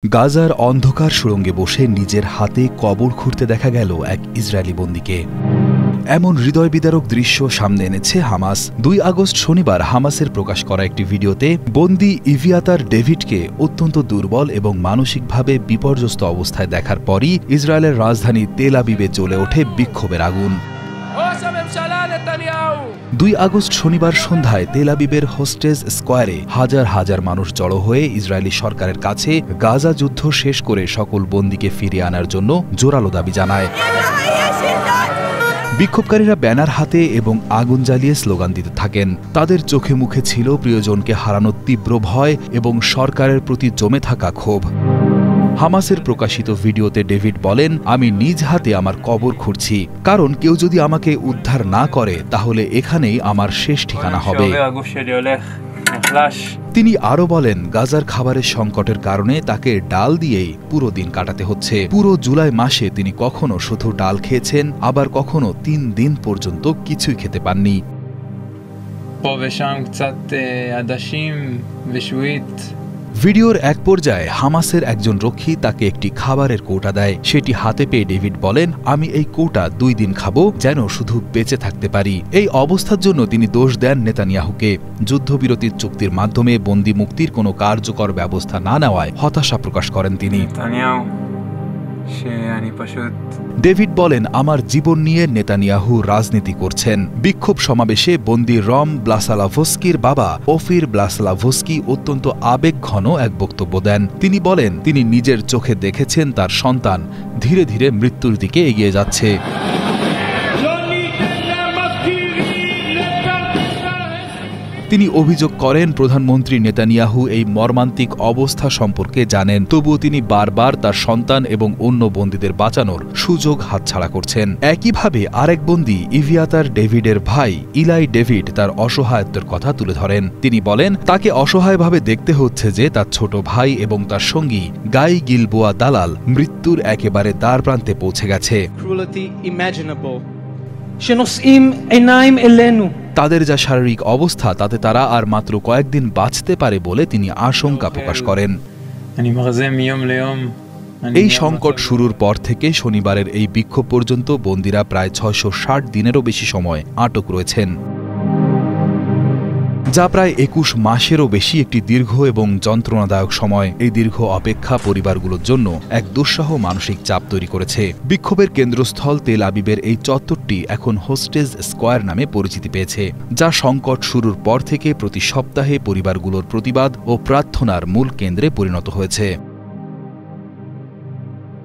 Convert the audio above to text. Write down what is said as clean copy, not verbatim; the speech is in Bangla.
গাজার অন্ধকার সুড়ঙ্গে বসে নিজের হাতে কবর খুঁড়তে দেখা গেল এক ইসরায়েলি বন্দীকে। এমন হৃদয়বিদারক দৃশ্য সামনে এনেছে হামাস। ২ আগস্ট শনিবার হামাসের প্রকাশ করা একটি ভিডিওতে বন্দী ইভিয়াতার ডেভিডকে অত্যন্ত দুর্বল এবং মানসিকভাবে বিপর্যস্ত অবস্থায় দেখার পরই ইসরায়েলের রাজধানী তেল আবিবে জ্বলে ওঠে বিক্ষোভের আগুন। ২ আগস্ট শনিবার সন্ধ্যায় তেল আবিবের হোস্টেজ স্কোয়ারে হাজার হাজার মানুষ জড়ো হয়ে ইসরায়েলি সরকারের কাছে গাজা যুদ্ধ শেষ করে সকল বন্দীকে ফিরিয়ে আনার জন্য জোরালো দাবি জানায়। বিক্ষোভকারীরা ব্যানার হাতে এবং আগুন জ্বালিয়ে স্লোগান দিতে থাকেন। তাদের চোখে মুখে ছিল প্রিয়জনকে হারানোর তীব্র ভয় এবং সরকারের প্রতি জমে থাকা ক্ষোভ। হামাসের প্রকাশিত ভিডিওতে ডেভিড বলেন, আমি নিজ হাতে আমার কবর খুঁড়ছি, কারণ কেউ যদি আমাকে উদ্ধার না করে তাহলে এখানেই আমার শেষ ঠিকানা হবে। তিনি আরও বলেন, গাজার খাবারের সংকটের কারণে তাকে ডাল দিয়েই পুরো দিন কাটাতে হচ্ছে। পুরো জুলাই মাসে তিনি কখনো শুধু ডাল খেয়েছেন, আবার কখনো ৩ দিন পর্যন্ত কিছুই খেতে পাননি। ভিডিওর এক পর্যায়ে হামাসের একজন রক্ষী তাকে একটি খাবারের কৌটা দেয়। সেটি হাতে পেয়ে ডেভিড বলেন, আমি এই কৌটা ২ দিন খাবো, যেন শুধু বেঁচে থাকতে পারি। এই অবস্থার জন্য তিনি দোষ দেন নেতানিয়াহুকে। যুদ্ধবিরতির চুক্তির মাধ্যমে বন্দী মুক্তির কোনো কার্যকর ব্যবস্থা না নেওয়ায় হতাশা প্রকাশ করেন তিনি। ডেভিড বলেন, আমার জীবন নিয়ে নেতানিয়াহু রাজনীতি করছেন। বিক্ষোভ সমাবেশে বন্দী রম ব্লাসালাভস্কির বাবা ওফির ব্লাসালাভস্কি অত্যন্ত আবেগঘন এক বক্তব্য দেন। তিনি বলেন, তিনি নিজের চোখে দেখেছেন তার সন্তান ধীরে ধীরে মৃত্যুর দিকে এগিয়ে যাচ্ছে। তিনি অভিযোগ করেন, প্রধানমন্ত্রী নেতানিয়াহু এই মর্মান্তিক অবস্থা সম্পর্কে জানেন, তবুও তিনি বারবার তার সন্তান এবং অন্য বন্দীদের বাঁচানোর সুযোগ হাতছাড়া করছেন। একইভাবে আরেক বন্দী ইভিয়াতার ডেভিডের ভাই ইলাই ডেভিড তার অসহায়ত্বের কথা তুলে ধরেন। তিনি বলেন, তাকে অসহায়ভাবে দেখতে হচ্ছে যে তার ছোট ভাই এবং তার সঙ্গী গাই গিলবোয়া দালাল মৃত্যুর একেবারে দ্বার প্রান্তে পৌঁছে গেছে। তাদের যা শারীরিক অবস্থা, তাতে তারা আর মাত্র কয়েকদিন বাঁচতে পারে বলে তিনি আশঙ্কা প্রকাশ করেন। এই সংকট শুরুর পর থেকে শনিবারের এই বিক্ষোভ পর্যন্ত বন্দীরা প্রায় ৬৬০ দিনেরও বেশি সময় আটক রয়েছেন, যা প্রায় ২১ মাসেরও বেশি একটি দীর্ঘ এবং যন্ত্রণাদায়ক সময়। এই দীর্ঘ অপেক্ষা পরিবারগুলোর জন্য এক দুঃসহ মানসিক চাপ তৈরি করেছে। বিক্ষোভের কেন্দ্রস্থল তেল আবিবের এই চত্বরটি এখন হোস্টেজ স্কোয়ার নামে পরিচিতি পেয়েছে, যা সংকট শুরুর পর থেকে প্রতি সপ্তাহে পরিবারগুলোর প্রতিবাদ ও প্রার্থনার মূল কেন্দ্রে পরিণত হয়েছে।